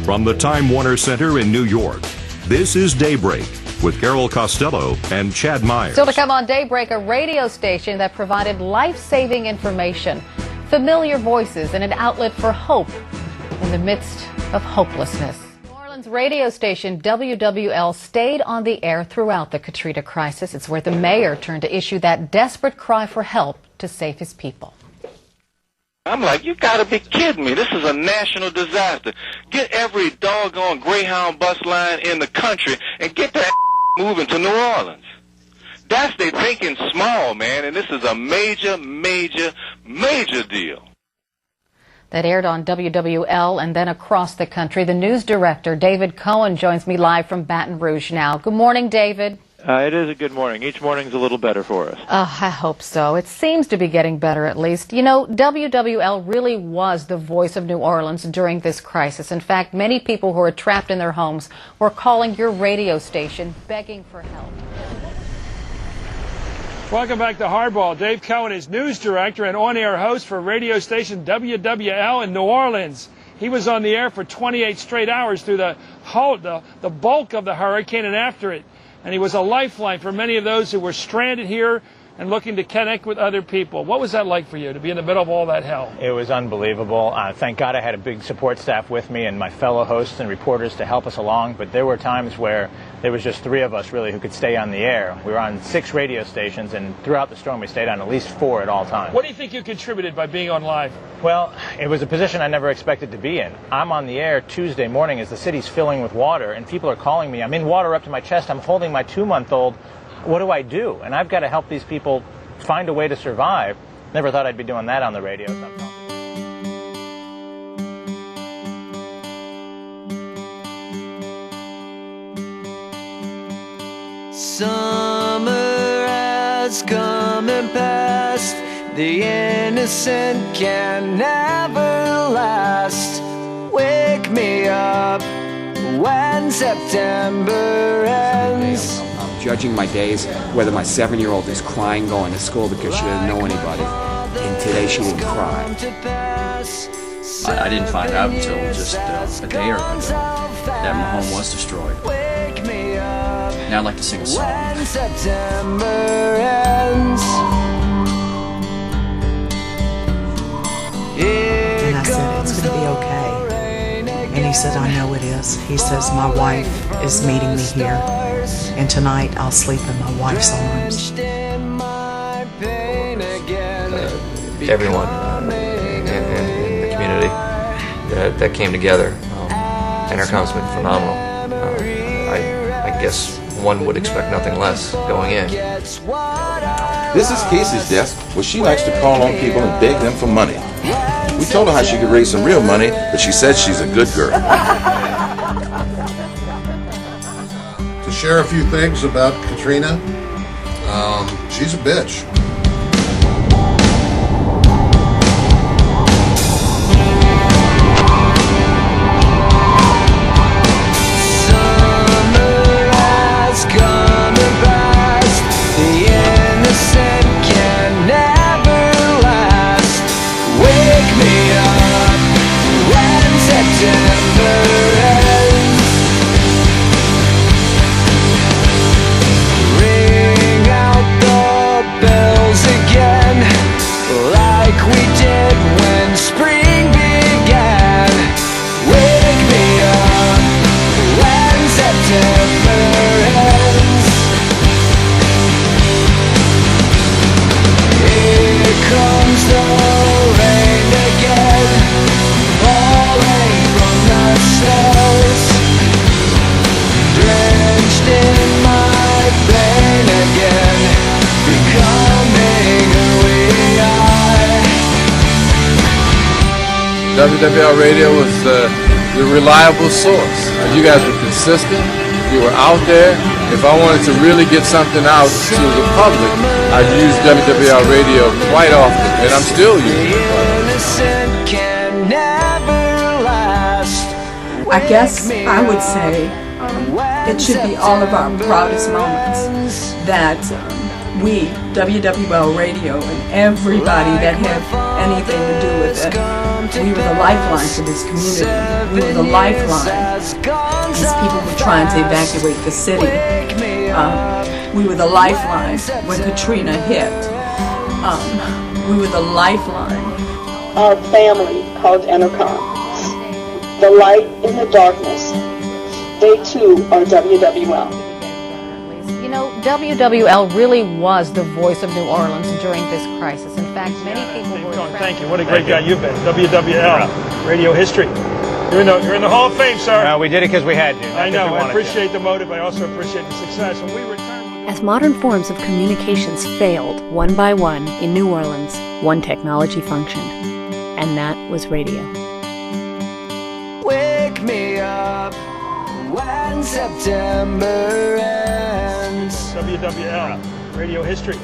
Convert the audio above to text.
From the Time Warner Center in New York, this is Daybreak with Carol Costello and Chad Myers. Still to come on Daybreak, a radio station that provided life-saving information, familiar voices, and an outlet for hope in the midst of hopelessness. New Orleans radio station WWL stayed on the air throughout the Katrina crisis. It's where the mayor turned to issue that desperate cry for help to save his people. I'm like, you gotta be kidding me. This is a national disaster. Get every doggone Greyhound bus line in the country and get that moving to New Orleans. That's they thinking small, man, and this is a major, major, major deal. That aired on WWL and then across the country. The news director, David Cohen, joins me live from Baton Rouge now. Good morning, David. It is a good morning. Each morning's a little better for us. I hope so. It seems to be getting better, at least. You know, WWL really was the voice of New Orleans during this crisis. In fact, many people who are trapped in their homes were calling your radio station, begging for help. Welcome back to Hardball. Dave Cohen is news director and on-air host for radio station WWL in New Orleans. He was on the air for 28 straight hours through the bulk of the hurricane and after it. And he was a lifeline for many of those who were stranded here and looking to connect with other people. What was that like for you, to be in the middle of all that hell? It was unbelievable. Thank God I had a big support staff with me and my fellow hosts and reporters to help us along. But there were times where there was just three of us, really, who could stay on the air. We were on 6 radio stations, and throughout the storm we stayed on at least 4 at all times. What do you think you contributed by being on live? Well, it was a position I never expected to be in. I'm on the air Tuesday morning as the city's filling with water, and people are calling me. I'm in water up to my chest. I'm holding my 2-month-old. What do I do? And I've got to help these people find a way to survive. Never thought I'd be doing that on the radio. Summer has come and passed. The innocent can never last. Wake me up when September ends. I'm judging my days whether my 7-year-old is crying going to school because she doesn't know anybody, and today she didn't cry. I didn't find out until just a day or ago that my home was destroyed. Now I'd like to sing a song. When September ends. And I said, it's going to be okay. And he said, I know it is. He says, my wife is meeting me here. And tonight I'll sleep in my wife's arms. Everyone in the community that came together. Intercom's been phenomenal. I guess one would expect nothing less going in. This is Casey's desk, where she likes to call on people and beg them for money. We told her how she could raise some real money, but she said she's a good girl. To share a few things about Katrina, she's a bitch. WWL Radio was the reliable source. You guys were consistent. You were out there. If I wanted to really get something out to the public, I'd use WWL Radio quite often, and I'm still using it. I guess I would say it should be all of our proudest moments that we, WWL Radio, and everybody that had anything to do with it, we were the lifeline for this community. We were the lifeline as people were trying to evacuate the city. We were the lifeline when Katrina hit. We were the lifeline. Our family called Entercom. The light in the darkness. They too are WWL. You know, WWL really was the voice of New Orleans during this crisis. In fact, many people were... Thank you. What a great guy you've been. WWL, radio history. You're in the Hall of Fame, sir. Well, we did it because we had to. I know. I appreciate the motive. I also appreciate the success. When we return... As modern forms of communications failed one by one in New Orleans, one technology functioned, and that was radio. Wake me up when September ends. WWL, radio history.